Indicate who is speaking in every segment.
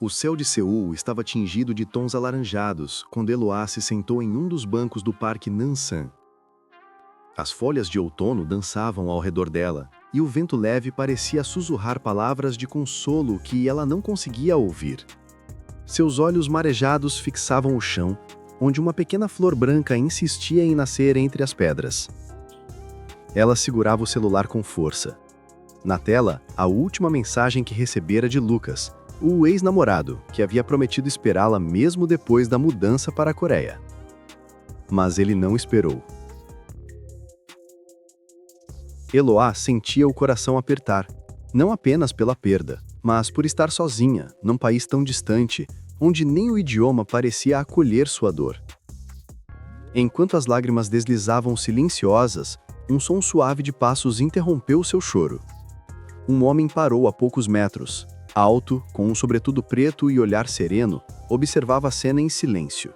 Speaker 1: O céu de Seul estava tingido de tons alaranjados quando Eloá se sentou em um dos bancos do Parque Nansan. As folhas de outono dançavam ao redor dela, e o vento leve parecia sussurrar palavras de consolo que ela não conseguia ouvir. Seus olhos marejados fixavam o chão, onde uma pequena flor branca insistia em nascer entre as pedras. Ela segurava o celular com força. Na tela, a última mensagem que recebera de Lucas, o ex-namorado, que havia prometido esperá-la mesmo depois da mudança para a Coreia. Mas ele não esperou. Eloá sentia o coração apertar, não apenas pela perda, mas por estar sozinha, num país tão distante, onde nem o idioma parecia acolher sua dor. Enquanto as lágrimas deslizavam silenciosas, um som suave de passos interrompeu seu choro. Um homem parou a poucos metros, alto, com um sobretudo preto e olhar sereno, observava a cena em silêncio.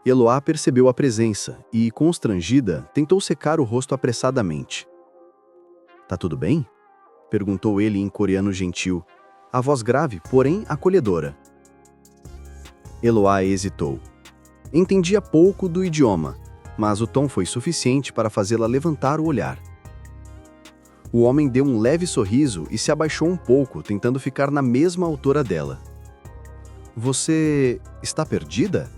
Speaker 1: Eloá percebeu a presença e, constrangida, tentou secar o rosto apressadamente. "Tá tudo bem?" perguntou ele em coreano gentil, a voz grave, porém acolhedora. Eloá hesitou. Entendia pouco do idioma, mas o tom foi suficiente para fazê-la levantar o olhar. O homem deu um leve sorriso e se abaixou um pouco, tentando ficar na mesma altura dela. "Você está perdida?"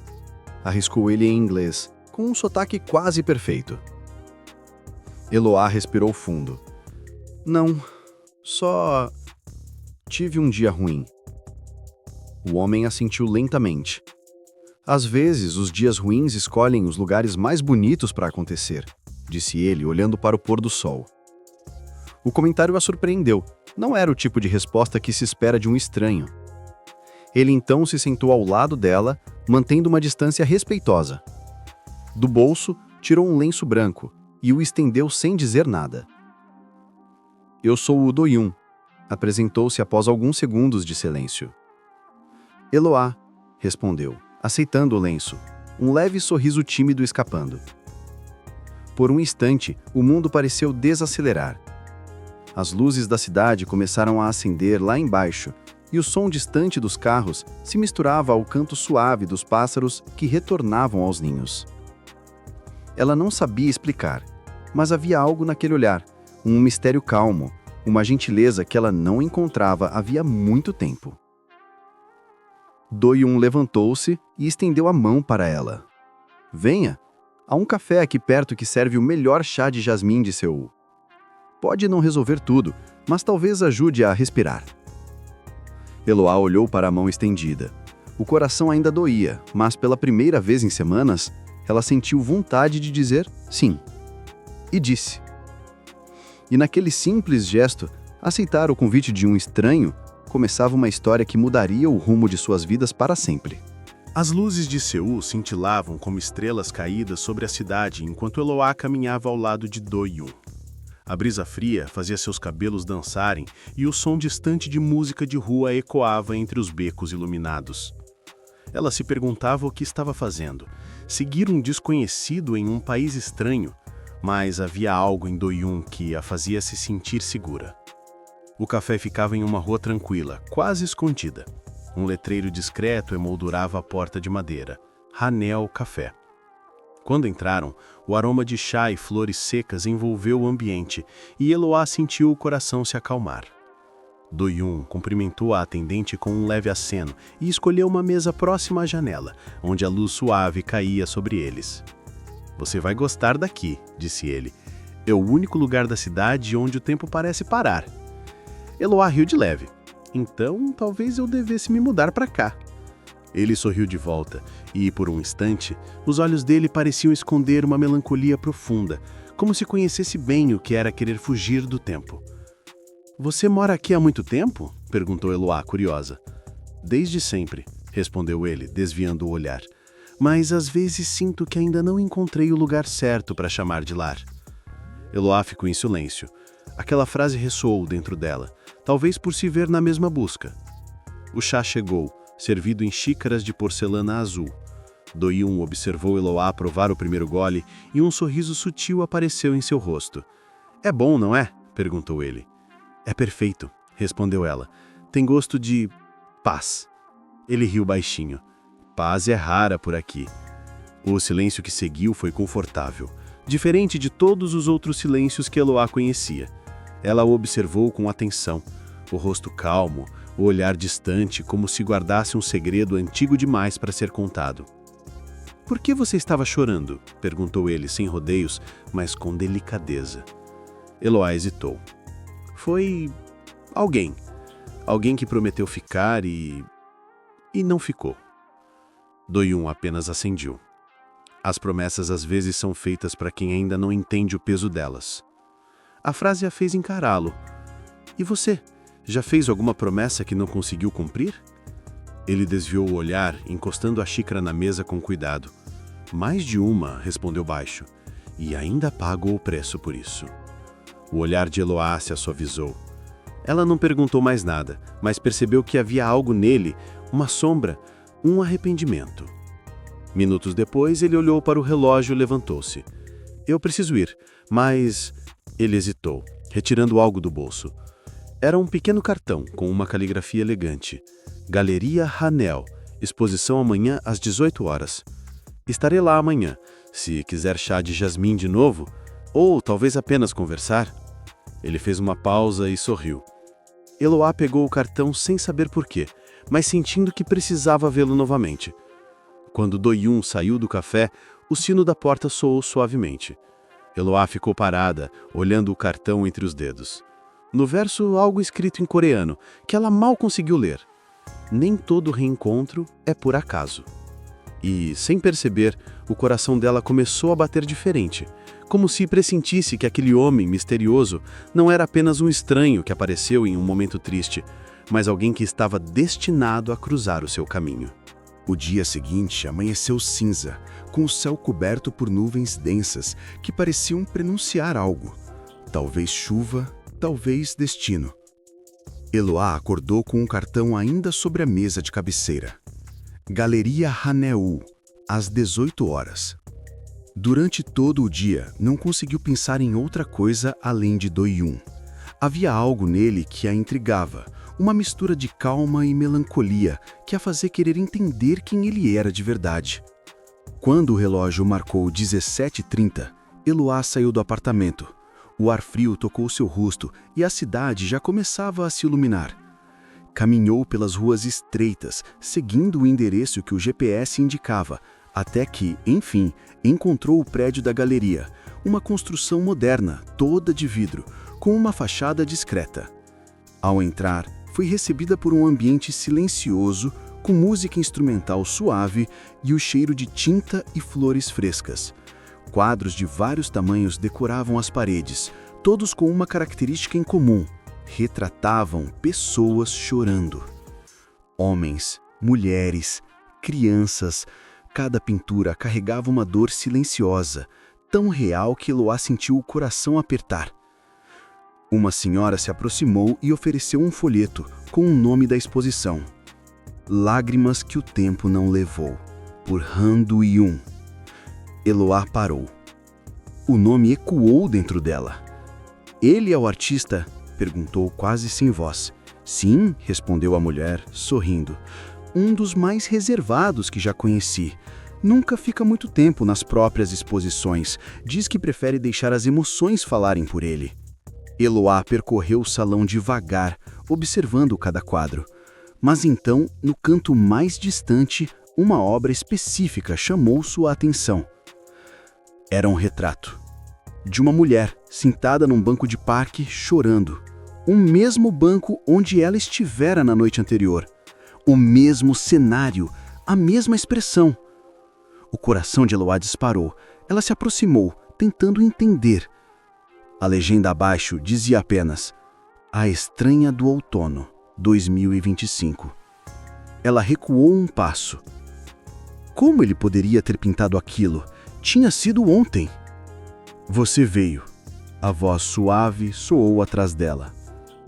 Speaker 1: arriscou ele em inglês, com um sotaque quase perfeito. Eloá respirou fundo. "Não, só tive um dia ruim." O homem assentiu lentamente. "Às vezes, os dias ruins escolhem os lugares mais bonitos para acontecer", disse ele, olhando para o pôr do sol. O comentário a surpreendeu. Não era o tipo de resposta que se espera de um estranho. Ele então se sentou ao lado dela, mantendo uma distância respeitosa. Do bolso, tirou um lenço branco e o estendeu sem dizer nada. "Eu sou o Do-yoon", apresentou-se após alguns segundos de silêncio. "Eloá", respondeu, aceitando o lenço, um leve sorriso tímido escapando. Por um instante, o mundo pareceu desacelerar. As luzes da cidade começaram a acender lá embaixo, e o som distante dos carros se misturava ao canto suave dos pássaros que retornavam aos ninhos. Ela não sabia explicar, mas havia algo naquele olhar, um mistério calmo, uma gentileza que ela não encontrava havia muito tempo. Do-yoon levantou-se e estendeu a mão para ela. "Venha, há um café aqui perto que serve o melhor chá de jasmim de Seul. Pode não resolver tudo, mas talvez ajude a respirar." Eloá olhou para a mão estendida. O coração ainda doía, mas pela primeira vez em semanas, ela sentiu vontade de dizer sim. E disse. E naquele simples gesto, aceitar o convite de um estranho, começava uma história que mudaria o rumo de suas vidas para sempre.
Speaker 2: As luzes de Seul cintilavam como estrelas caídas sobre a cidade enquanto Eloá caminhava ao lado de Do-yoon. A brisa fria fazia seus cabelos dançarem e o som distante de música de rua ecoava entre os becos iluminados. Ela se perguntava o que estava fazendo, seguir um desconhecido em um país estranho, mas havia algo em Do-yoon que a fazia se sentir segura. O café ficava em uma rua tranquila, quase escondida. Um letreiro discreto emoldurava a porta de madeira, Hanel Café. Quando entraram, o aroma de chá e flores secas envolveu o ambiente e Eloá sentiu o coração se acalmar. Do-yoon cumprimentou a atendente com um leve aceno e escolheu uma mesa próxima à janela, onde a luz suave caía sobre eles. "Você vai gostar daqui", disse ele. "É o único lugar da cidade onde o tempo parece parar." Eloá riu de leve. "Então, talvez eu devesse me mudar para cá." Ele sorriu de volta, e, por um instante, os olhos dele pareciam esconder uma melancolia profunda, como se conhecesse bem o que era querer fugir do tempo. "Você mora aqui há muito tempo?" perguntou Eloá, curiosa. "Desde sempre", respondeu ele, desviando o olhar. "Mas às vezes sinto que ainda não encontrei o lugar certo para chamar de lar." Eloá ficou em silêncio. Aquela frase ressoou dentro dela, talvez por se ver na mesma busca. O chá chegou, servido em xícaras de porcelana azul. Do-yoon observou Eloá provar o primeiro gole e um sorriso sutil apareceu em seu rosto. "É bom, não é?" perguntou ele. "É perfeito", respondeu ela. "Tem gosto de Paz. Ele riu baixinho. Paz é rara por aqui. O silêncio que seguiu foi confortável, diferente de todos os outros silêncios que Eloá conhecia. Ela o observou com atenção, o rosto calmo, o olhar distante, como se guardasse um segredo antigo demais para ser contado. "Por que você estava chorando?" perguntou ele, sem rodeios, mas com delicadeza. Eloá hesitou. "Foi alguém. Alguém que prometeu ficar e não ficou." Do-yoon apenas assentiu. As promessas às vezes são feitas para quem ainda não entende o peso delas. A frase a fez encará-lo. "E você? Já fez alguma promessa que não conseguiu cumprir?" Ele desviou o olhar, encostando a xícara na mesa com cuidado. "Mais de uma", respondeu baixo, "e ainda pago o preço por isso." O olhar de Eloá se suavizou. Ela não perguntou mais nada, mas percebeu que havia algo nele, uma sombra, um arrependimento. Minutos depois, ele olhou para o relógio e levantou-se. "Eu preciso ir, mas..." Ele hesitou, retirando algo do bolso. Era um pequeno cartão com uma caligrafia elegante. "Galeria Hanel, exposição amanhã às 18 horas. Estarei lá amanhã, se quiser chá de jasmim de novo, ou talvez apenas conversar." Ele fez uma pausa e sorriu. Eloá pegou o cartão sem saber porquê, mas sentindo que precisava vê-lo novamente. Quando Do-yoon saiu do café, o sino da porta soou suavemente. Eloá ficou parada, olhando o cartão entre os dedos. No verso, algo escrito em coreano, que ela mal conseguiu ler. "Nem todo reencontro é por acaso." E, sem perceber, o coração dela começou a bater diferente, como se pressentisse que aquele homem misterioso não era apenas um estranho que apareceu em um momento triste, mas alguém que estava destinado a cruzar o seu caminho.
Speaker 3: O dia seguinte amanheceu cinza, com o céu coberto por nuvens densas que pareciam prenunciar algo. Talvez chuva, talvez destino. Eloá acordou com um cartão ainda sobre a mesa de cabeceira. Galeria Haneu, às 18 horas. Durante todo o dia, não conseguiu pensar em outra coisa além de Do-yoon. Havia algo nele que a intrigava, uma mistura de calma e melancolia que a fazia querer entender quem ele era de verdade. Quando o relógio marcou 17h30, Eloá saiu do apartamento. O ar frio tocou seu rosto e a cidade já começava a se iluminar. Caminhou pelas ruas estreitas, seguindo o endereço que o GPS indicava, até que, enfim, encontrou o prédio da galeria, uma construção moderna, toda de vidro, com uma fachada discreta. Ao entrar, foi recebida por um ambiente silencioso, com música instrumental suave e o cheiro de tinta e flores frescas. Quadros de vários tamanhos decoravam as paredes, todos com uma característica em comum: retratavam pessoas chorando. Homens, mulheres, crianças, cada pintura carregava uma dor silenciosa, tão real que Eloá sentiu o coração apertar. Uma senhora se aproximou e ofereceu um folheto com o nome da exposição: Lágrimas que o Tempo Não Levou, por Han Do-yoon. Eloá parou. O nome ecoou dentro dela. "Ele é o artista?" perguntou quase sem voz. "Sim", respondeu a mulher, sorrindo. "Um dos mais reservados que já conheci. Nunca fica muito tempo nas próprias exposições. Diz que prefere deixar as emoções falarem por ele." Eloá percorreu o salão devagar, observando cada quadro. Mas então, no canto mais distante, uma obra específica chamou sua atenção. Era um retrato de uma mulher sentada num banco de parque, chorando. O mesmo banco onde ela estivera na noite anterior. O mesmo cenário, a mesma expressão. O coração de Eloá disparou. Ela se aproximou, tentando entender. A legenda abaixo dizia apenas: A Estranha do Outono, 2025. Ela recuou um passo. Como ele poderia ter pintado aquilo? Tinha sido ontem. "Você veio." A voz suave soou atrás dela.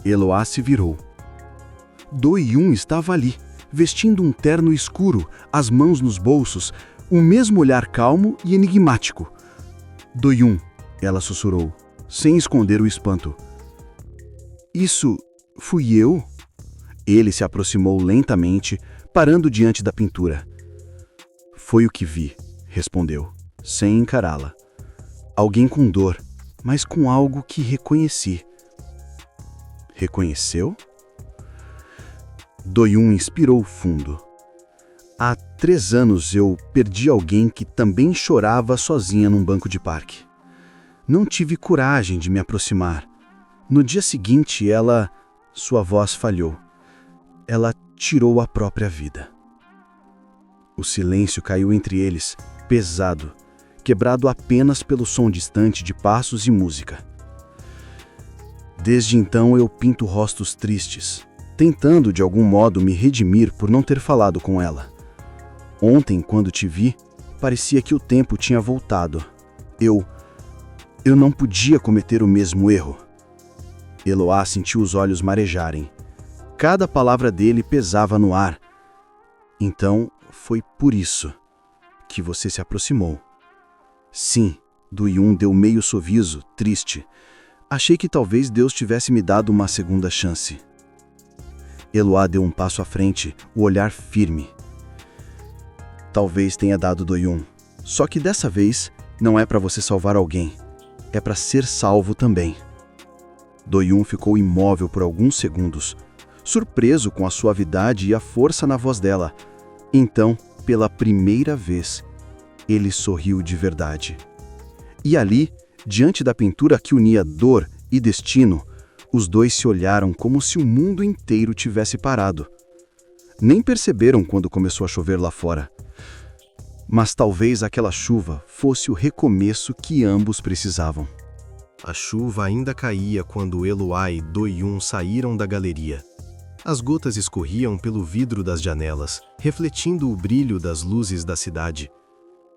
Speaker 3: Eloá se virou. Do-yoon estava ali, vestindo um terno escuro, as mãos nos bolsos, o mesmo olhar calmo e enigmático. "Do-yoon", ela sussurrou, sem esconder o espanto. "Isso fui eu?" Ele se aproximou lentamente, parando diante da pintura. Foi o que vi, respondeu, sem encará-la. Alguém com dor, mas com algo que reconheci. Reconheceu? Do-yoon inspirou fundo. Há 3 anos eu perdi alguém que também chorava sozinha num banco de parque. Não tive coragem de me aproximar. No dia seguinte, sua voz falhou. Ela tirou a própria vida. O silêncio caiu entre eles, pesado, quebrado apenas pelo som distante de passos e música. Desde então eu pinto rostos tristes, tentando de algum modo me redimir por não ter falado com ela. Ontem, quando te vi, parecia que o tempo tinha voltado. Eu não podia cometer o mesmo erro. Eloá sentiu os olhos marejarem. Cada palavra dele pesava no ar. Então, foi por isso que você se aproximou. Sim, Do-yoon deu meio sorriso, triste. Achei que talvez Deus tivesse me dado uma segunda chance. Eloá deu um passo à frente, o olhar firme. Talvez tenha dado Do-yoon. Só que dessa vez, não é para você salvar alguém. É para ser salvo também. Do-yoon ficou imóvel por alguns segundos, surpreso com a suavidade e a força na voz dela. Então, pela primeira vez, ele sorriu de verdade. E ali, diante da pintura que unia dor e destino, os dois se olharam como se o mundo inteiro tivesse parado. Nem perceberam quando começou a chover lá fora. Mas talvez aquela chuva fosse o recomeço que ambos precisavam.
Speaker 2: A chuva ainda caía quando Eloá e Do-yoon saíram da galeria. As gotas escorriam pelo vidro das janelas, refletindo o brilho das luzes da cidade.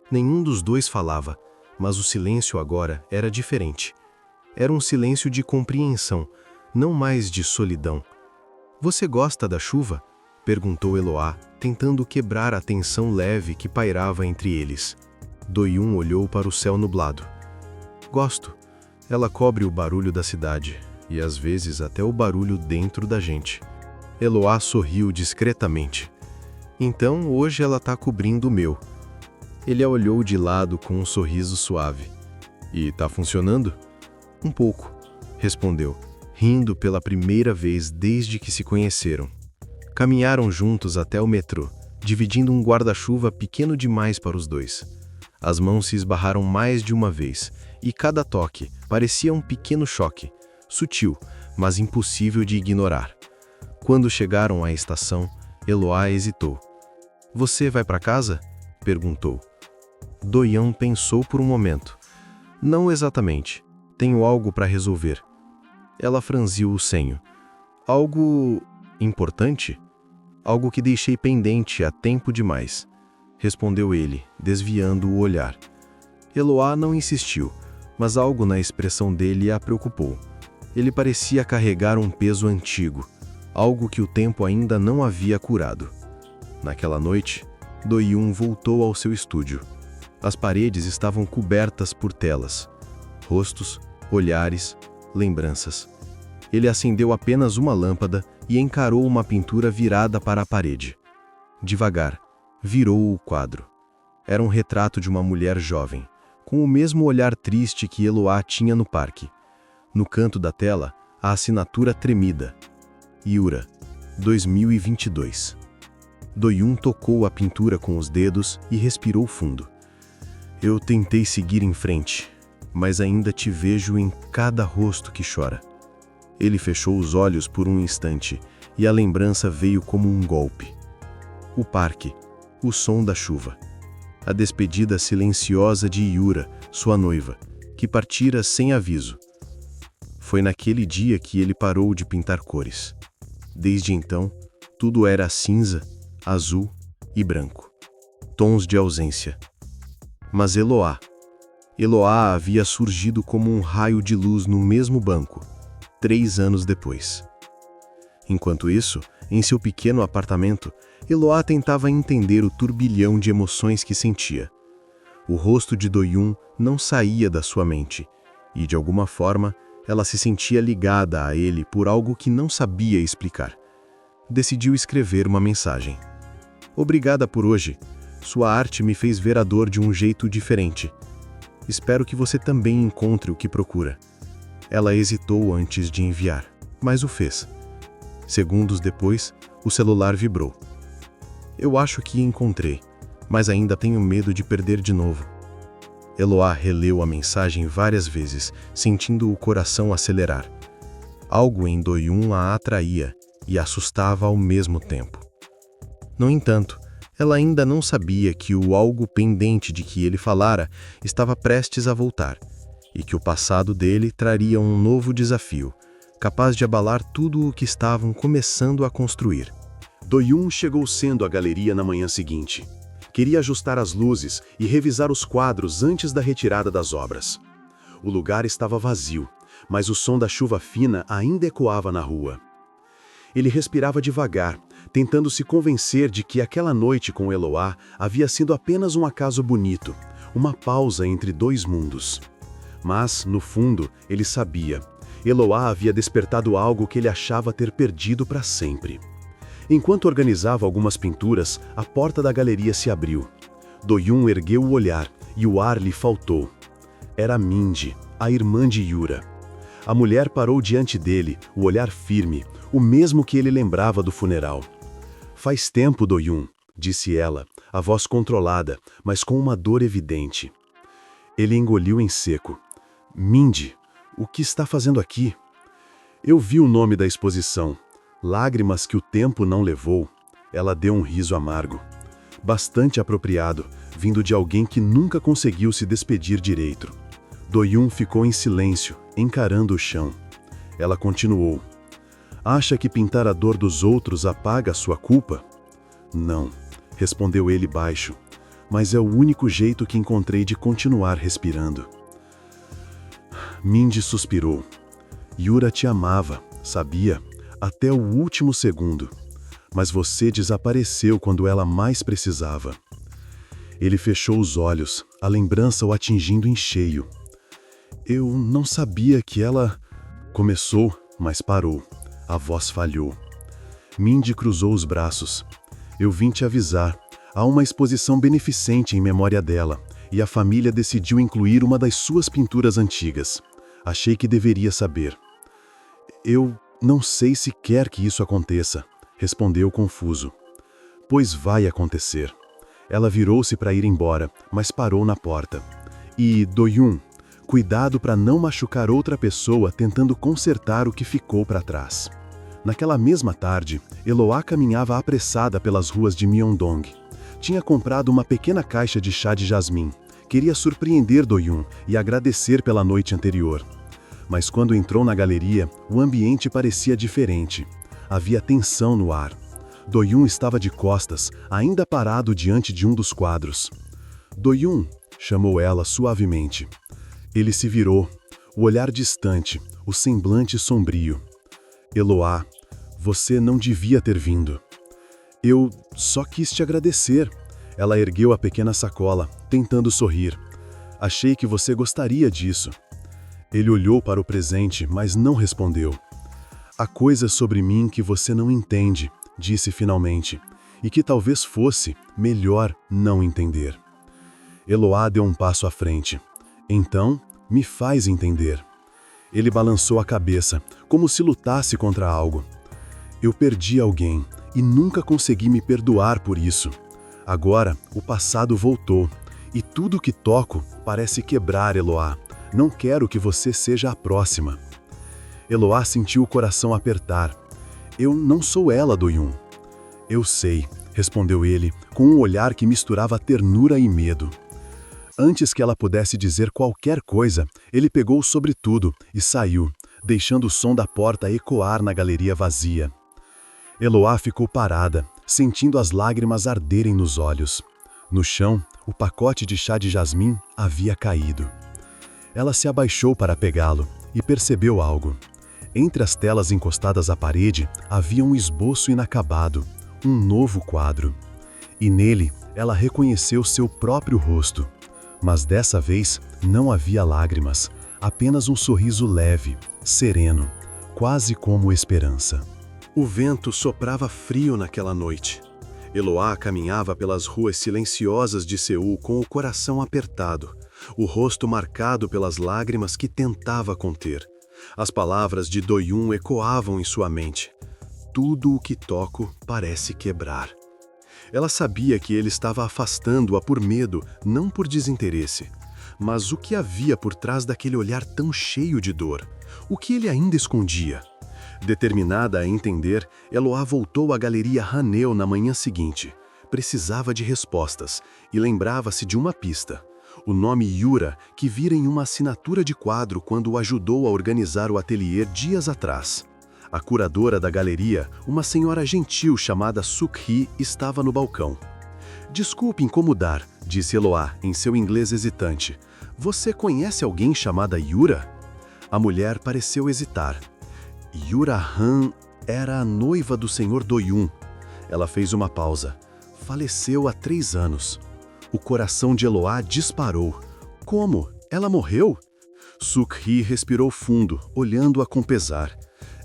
Speaker 2: Nenhum dos dois falava, mas o silêncio agora era diferente. Era um silêncio de compreensão, não mais de solidão. "Você gosta da chuva?" perguntou Eloá, tentando quebrar a tensão leve que pairava entre eles. Do-yoon olhou para o céu nublado. "Gosto. Ela cobre o barulho da cidade, e às vezes até o barulho dentro da gente." Eloá sorriu discretamente. "Então hoje ela está cobrindo o meu." Ele a olhou de lado com um sorriso suave. "E está funcionando?" "Um pouco", respondeu, rindo pela primeira vez desde que se conheceram. Caminharam juntos até o metrô, dividindo um guarda-chuva pequeno demais para os dois. As mãos se esbarraram mais de uma vez, e cada toque parecia um pequeno choque, sutil, mas impossível de ignorar. Quando chegaram à estação, Eloá hesitou. "Você vai para casa?" perguntou. Do-yoon pensou por um momento. "Não exatamente. Tenho algo para resolver." Ela franziu o senho. "Algo importante? Algo que deixei pendente há tempo demais", respondeu ele, desviando o olhar. Eloá não insistiu, mas algo na expressão dele a preocupou. Ele parecia carregar um peso antigo, algo que o tempo ainda não havia curado. Naquela noite, Do-yoon voltou ao seu estúdio. As paredes estavam cobertas por telas. Rostos, olhares, lembranças. Ele acendeu apenas uma lâmpada e encarou uma pintura virada para a parede. Devagar, virou o quadro. Era um retrato de uma mulher jovem, com o mesmo olhar triste que Eloá tinha no parque. No canto da tela, a assinatura tremida. Yura, 2022. Do-yoon tocou a pintura com os dedos e respirou fundo. "Eu tentei seguir em frente, mas ainda te vejo em cada rosto que chora." Ele fechou os olhos por um instante e a lembrança veio como um golpe. O parque, o som da chuva. A despedida silenciosa de Yura, sua noiva, que partira sem aviso. Foi naquele dia que ele parou de pintar cores. Desde então, tudo era cinza, azul e branco. Tons de ausência. Mas Eloá havia surgido como um raio de luz no mesmo banco, 3 anos depois. Enquanto isso, em seu pequeno apartamento, Eloá tentava entender o turbilhão de emoções que sentia. O rosto de Do-yoon não saía da sua mente, e de alguma forma, ela se sentia ligada a ele por algo que não sabia explicar. decidiu escrever uma mensagem. Obrigada por hoje. Sua arte me fez ver a dor de um jeito diferente. Espero que você também encontre o que procura. Ela hesitou antes de enviar, mas o fez. Segundos depois, o celular vibrou. Eu acho que encontrei, mas ainda tenho medo de perder de novo. Eloá releu a mensagem várias vezes, sentindo o coração acelerar. Algo em Do-yoon a atraía e assustava ao mesmo tempo. No entanto, ela ainda não sabia que o algo pendente de que ele falara estava prestes a voltar, e que o passado dele traria um novo desafio, capaz de abalar tudo o que estavam começando a construir.
Speaker 1: Do-yoon chegou cedo à galeria na manhã seguinte. Queria ajustar as luzes e revisar os quadros antes da retirada das obras. O lugar estava vazio, mas o som da chuva fina ainda ecoava na rua. Ele respirava devagar, tentando se convencer de que aquela noite com Eloá havia sido apenas um acaso bonito, uma pausa entre dois mundos. Mas, no fundo, ele sabia. Eloá havia despertado algo que ele achava ter perdido para sempre. Enquanto organizava algumas pinturas, a porta da galeria se abriu. Do-yoon ergueu o olhar e o ar lhe faltou. Era Mindy, a irmã de Yura. A mulher parou diante dele, o olhar firme, o mesmo que ele lembrava do funeral. Faz tempo, Do-yoon, disse ela, a voz controlada, mas com uma dor evidente. Ele engoliu em seco. Mindy, o que está fazendo aqui? Eu vi o nome da exposição. Lágrimas que o tempo não levou. Ela deu um riso amargo. Bastante apropriado, vindo de alguém que nunca conseguiu se despedir direito. Do-yoon ficou em silêncio, encarando o chão. Ela continuou. Acha que pintar a dor dos outros apaga a sua culpa? Não, respondeu ele baixo, mas é o único jeito que encontrei de continuar respirando. Mindy suspirou. Yura te amava, sabia? Até o último segundo. Mas você desapareceu quando ela mais precisava. Ele fechou os olhos, a lembrança o atingindo em cheio. Eu não sabia que ela... Começou, mas parou. A voz falhou. Mindy cruzou os braços. Eu vim te avisar. Há uma exposição beneficente em memória dela, e a família decidiu incluir uma das suas pinturas antigas. Achei que deveria saber. Eu não sei se quer que isso aconteça, respondeu confuso. Pois vai acontecer. Ela virou-se para ir embora, mas parou na porta. E, Do-yoon, cuidado para não machucar outra pessoa tentando consertar o que ficou para trás. Naquela mesma tarde, Eloá caminhava apressada pelas ruas de Myeongdong. Tinha comprado uma pequena caixa de chá de jasmim. Queria surpreender Do-yoon e agradecer pela noite anterior. Mas quando entrou na galeria, o ambiente parecia diferente. Havia tensão no ar. Do-yoon estava de costas, ainda parado diante de um dos quadros. Do-yoon, chamou ela suavemente. Ele se virou, o olhar distante, o semblante sombrio. Eloá, você não devia ter vindo. Eu só quis te agradecer. Ela ergueu a pequena sacola, tentando sorrir. Achei que você gostaria disso. Ele olhou para o presente, mas não respondeu. Há coisas sobre mim que você não entende, disse finalmente, e que talvez fosse melhor não entender. Eloá deu um passo à frente. Então, me faz entender. Ele balançou a cabeça, como se lutasse contra algo. Eu perdi alguém e nunca consegui me perdoar por isso. Agora, o passado voltou, e tudo que toco parece quebrar, Eloá. Não quero que você seja a próxima. Eloá sentiu o coração apertar. Eu não sou ela, Do-yoon. Eu sei, respondeu ele, com um olhar que misturava ternura e medo. Antes que ela pudesse dizer qualquer coisa, ele pegou o sobretudo e saiu, deixando o som da porta ecoar na galeria vazia. Eloá ficou parada, sentindo as lágrimas arderem nos olhos. No chão, o pacote de chá de jasmim havia caído. Ela se abaixou para pegá-lo e percebeu algo. Entre as telas encostadas à parede havia um esboço inacabado, um novo quadro. E nele ela reconheceu seu próprio rosto. Mas dessa vez não havia lágrimas, apenas um sorriso leve, sereno, quase como esperança.
Speaker 2: O vento soprava frio naquela noite. Eloá caminhava pelas ruas silenciosas de Seul com o coração apertado, o rosto marcado pelas lágrimas que tentava conter. As palavras de Do-yoon ecoavam em sua mente. Tudo o que toco parece quebrar. Ela sabia que ele estava afastando-a por medo, não por desinteresse. Mas o que havia por trás daquele olhar tão cheio de dor? O que ele ainda escondia? Determinada a entender, Eloá voltou à Galeria Haneu na manhã seguinte. Precisava de respostas e lembrava-se de uma pista. O nome Yura, que vira em uma assinatura de quadro quando o ajudou a organizar o ateliê dias atrás. A curadora da galeria, uma senhora gentil chamada Suk-hee, estava no balcão. "Desculpe incomodar", disse Eloá em seu inglês hesitante. "Você conhece alguém chamada Yura?" A mulher pareceu hesitar. Yura Han era a noiva do Sr. Do-yoon. Ela fez uma pausa. Faleceu há 3 anos. O coração de Eloá disparou. Como? Ela morreu? Suk-hee respirou fundo, olhando-a com pesar.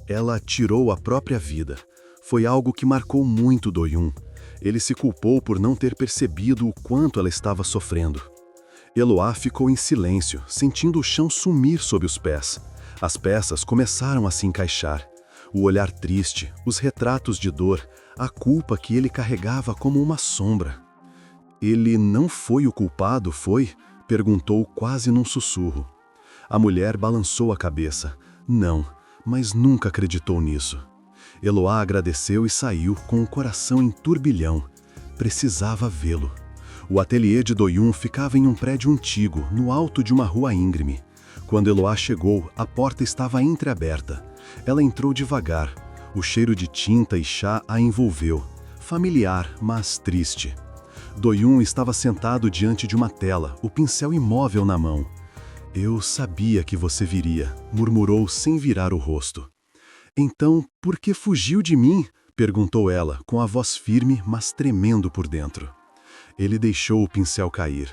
Speaker 2: Ela tirou a própria vida. Foi algo que marcou muito Do-yoon. Ele se culpou por não ter percebido o quanto ela estava sofrendo. Eloá ficou em silêncio, sentindo o chão sumir sob os pés. As peças começaram a se encaixar. O olhar triste, os retratos de dor, a culpa que ele carregava como uma sombra. "Ele não foi o culpado, foi?" perguntou quase num sussurro. A mulher balançou a cabeça. Não, mas nunca acreditou nisso. Eloá agradeceu e saiu com o coração em turbilhão. Precisava vê-lo. O ateliê de Do-yoon ficava em um prédio antigo, no alto de uma rua íngreme. Quando Eloá chegou, a porta estava entreaberta. Ela entrou devagar. O cheiro de tinta e chá a envolveu. Familiar, mas triste. Do-yoon estava sentado diante de uma tela, o pincel imóvel na mão. "Eu sabia que você viria", murmurou sem virar o rosto. "Então, por que fugiu de mim?", perguntou ela, com a voz firme, mas tremendo por dentro. Ele deixou o pincel cair.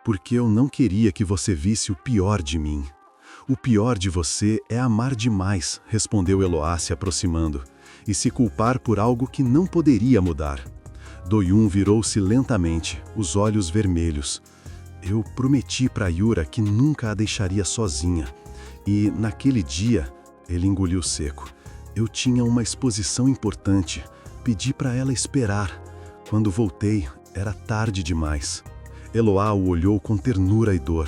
Speaker 2: "Porque eu não queria que você visse o pior de mim." "O pior de você é amar demais", respondeu Eloá se aproximando, "e se culpar por algo que não poderia mudar." Do-yoon virou-se lentamente, os olhos vermelhos. "Eu prometi para Yura que nunca a deixaria sozinha. E, naquele dia," ele engoliu seco, "eu tinha uma exposição importante. Pedi para ela esperar. Quando voltei, era tarde demais." Eloá o olhou com ternura e dor.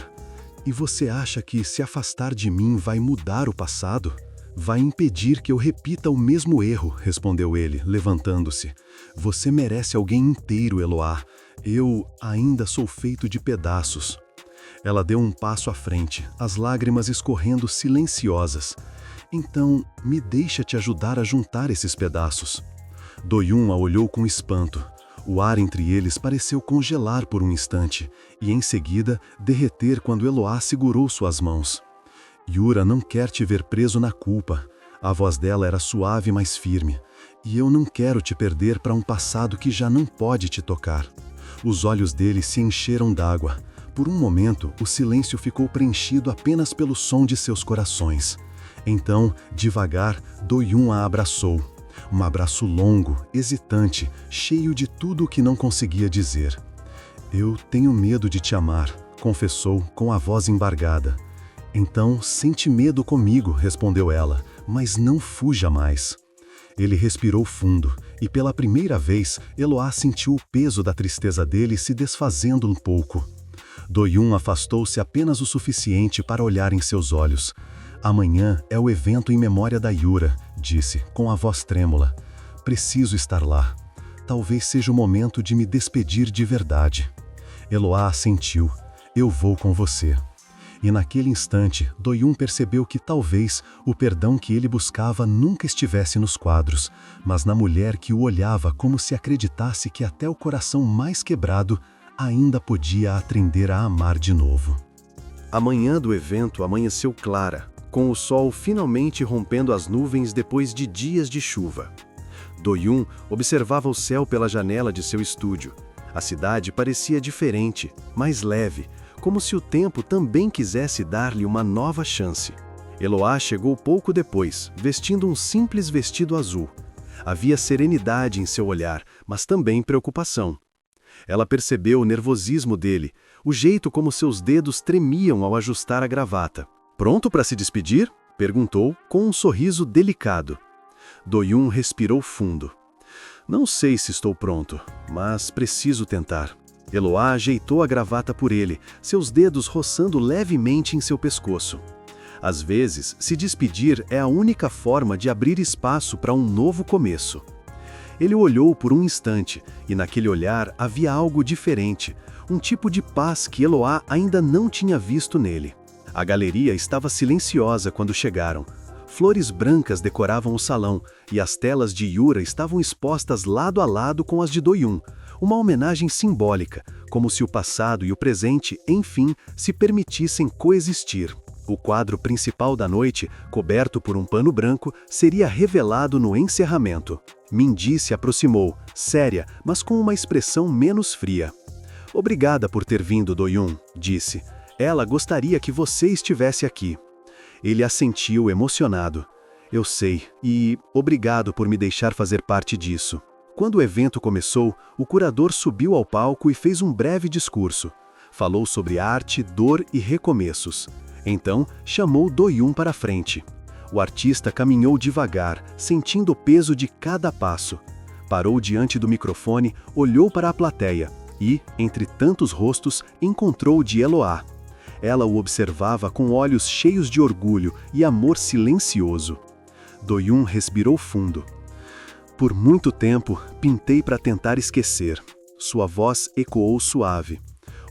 Speaker 2: "E você acha que se afastar de mim vai mudar o passado? Vai impedir que eu repita o mesmo erro", respondeu ele, levantando-se. "Você merece alguém inteiro, Eloá. Eu ainda sou feito de pedaços." Ela deu um passo à frente, as lágrimas escorrendo silenciosas. "Então, me deixa te ajudar a juntar esses pedaços." Do-yoon a olhou com espanto. O ar entre eles pareceu congelar por um instante, e em seguida derreter quando Eloá segurou suas mãos. "Yura não quer te ver preso na culpa." A voz dela era suave, mas firme. "E eu não quero te perder para um passado que já não pode te tocar." Os olhos dele se encheram d'água. Por um momento, o silêncio ficou preenchido apenas pelo som de seus corações. Então, devagar, Do-yoon a abraçou. Um abraço longo, hesitante, cheio de tudo o que não conseguia dizer. "Eu tenho medo de te amar", confessou com a voz embargada. "Então, sente medo comigo", respondeu ela, "mas não fuja mais." Ele respirou fundo, e pela primeira vez, Eloá sentiu o peso da tristeza dele se desfazendo um pouco. Do-yoon afastou-se apenas o suficiente para olhar em seus olhos. "Amanhã é o evento em memória da Yura", disse, com a voz trêmula. "Preciso estar lá. Talvez seja o momento de me despedir de verdade." Eloá assentiu. "Eu vou com você." E naquele instante, Do-yoon percebeu que talvez o perdão que ele buscava nunca estivesse nos quadros, mas na mulher que o olhava como se acreditasse que até o coração mais quebrado ainda podia aprender a amar de novo.
Speaker 1: A manhã do evento amanheceu clara, com o sol finalmente rompendo as nuvens depois de dias de chuva. Do-yoon observava o céu pela janela de seu estúdio. A cidade parecia diferente, mais leve, como se o tempo também quisesse dar-lhe uma nova chance. Eloá chegou pouco depois, vestindo um simples vestido azul.
Speaker 2: Havia serenidade em seu olhar, mas também preocupação. Ela percebeu o nervosismo dele, o jeito como seus dedos tremiam ao ajustar a gravata. "Pronto para se despedir?" perguntou, com um sorriso delicado. Do-yoon respirou fundo. "Não sei se estou pronto, mas preciso tentar." Eloá ajeitou a gravata por ele, seus dedos roçando levemente em seu pescoço. Às vezes, se despedir é a única forma de abrir espaço para um novo começo. Ele olhou por um instante, e naquele olhar havia algo diferente, um tipo de paz que Eloá ainda não tinha visto nele. A galeria estava silenciosa quando chegaram. Flores brancas decoravam o salão, e as telas de Yura estavam expostas lado a lado com as de Do-yoon, uma homenagem simbólica, como se o passado e o presente, enfim, se permitissem coexistir. O quadro principal da noite, coberto por um pano branco, seria revelado no encerramento. Mindy se aproximou, séria, mas com uma expressão menos fria. "Obrigada por ter vindo, Do-yoon", disse. "Ela gostaria que você estivesse aqui." Ele assentiu, emocionado. "Eu sei, e obrigado por me deixar fazer parte disso." Quando o evento começou, o curador subiu ao palco e fez um breve discurso. Falou sobre arte, dor e recomeços. Então, chamou Do-yoon para a frente. O artista caminhou devagar, sentindo o peso de cada passo. Parou diante do microfone, olhou para a plateia e, entre tantos rostos, encontrou o de Eloá. Ela o observava com olhos cheios de orgulho e amor silencioso. Do-yoon respirou fundo. "Por muito tempo, pintei para tentar esquecer." Sua voz ecoou suave.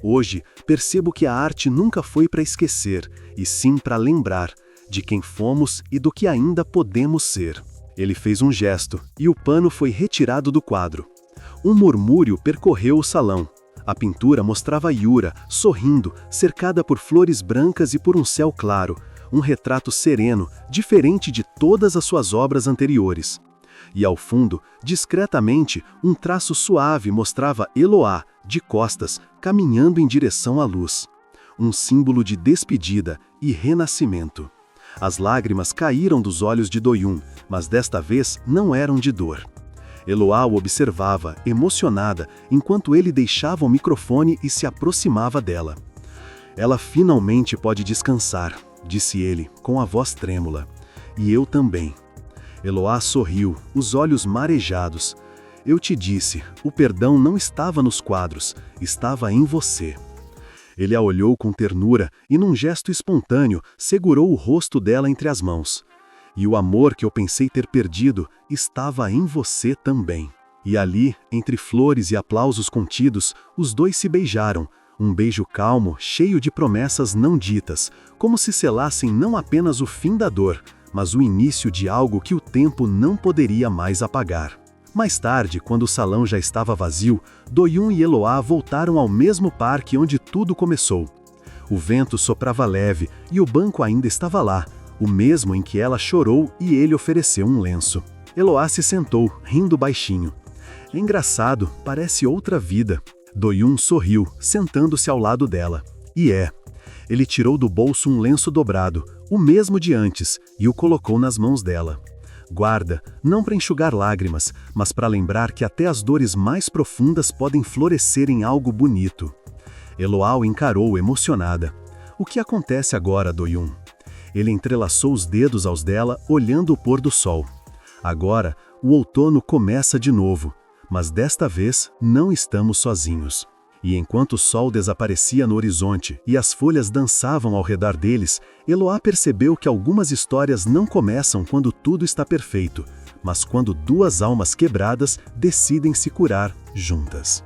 Speaker 2: "Hoje, percebo que a arte nunca foi para esquecer, e sim para lembrar de quem fomos e do que ainda podemos ser." Ele fez um gesto, e o pano foi retirado do quadro. Um murmúrio percorreu o salão. A pintura mostrava Yura, sorrindo, cercada por flores brancas e por um céu claro, um retrato sereno, diferente de todas as suas obras anteriores. E ao fundo, discretamente, um traço suave mostrava Eloá, de costas, caminhando em direção à luz. Um símbolo de despedida e renascimento. As lágrimas caíram dos olhos de Do-yoon, mas desta vez não eram de dor. Eloá o observava, emocionada, enquanto ele deixava o microfone e se aproximava dela. "Ela finalmente pode descansar", disse ele, com a voz trêmula. "E eu também." Eloá sorriu, os olhos marejados. "Eu te disse, o perdão não estava nos quadros, estava em você." Ele a olhou com ternura e, num gesto espontâneo, segurou o rosto dela entre as mãos. "E o amor que eu pensei ter perdido estava em você também." E ali, entre flores e aplausos contidos, os dois se beijaram, um beijo calmo, cheio de promessas não ditas, como se selassem não apenas o fim da dor, mas o início de algo que o tempo não poderia mais apagar. Mais tarde, quando o salão já estava vazio, Do-yoon e Eloá voltaram ao mesmo parque onde tudo começou. O vento soprava leve e o banco ainda estava lá, o mesmo em que ela chorou e ele ofereceu um lenço. Eloá se sentou, rindo baixinho. "É engraçado, parece outra vida." Do-yoon sorriu, sentando-se ao lado dela. E é. Ele tirou do bolso um lenço dobrado, o mesmo de antes, e o colocou nas mãos dela. "Guarda, não para enxugar lágrimas, mas para lembrar que até as dores mais profundas podem florescer em algo bonito." Eloá o encarou emocionada. "O que acontece agora, Do-yoon?" Ele entrelaçou os dedos aos dela, olhando o pôr do sol. "Agora, o outono começa de novo, mas desta vez não estamos sozinhos." E enquanto o sol desaparecia no horizonte e as folhas dançavam ao redor deles, Eloá percebeu que algumas histórias não começam quando tudo está perfeito, mas quando duas almas quebradas decidem se curar juntas.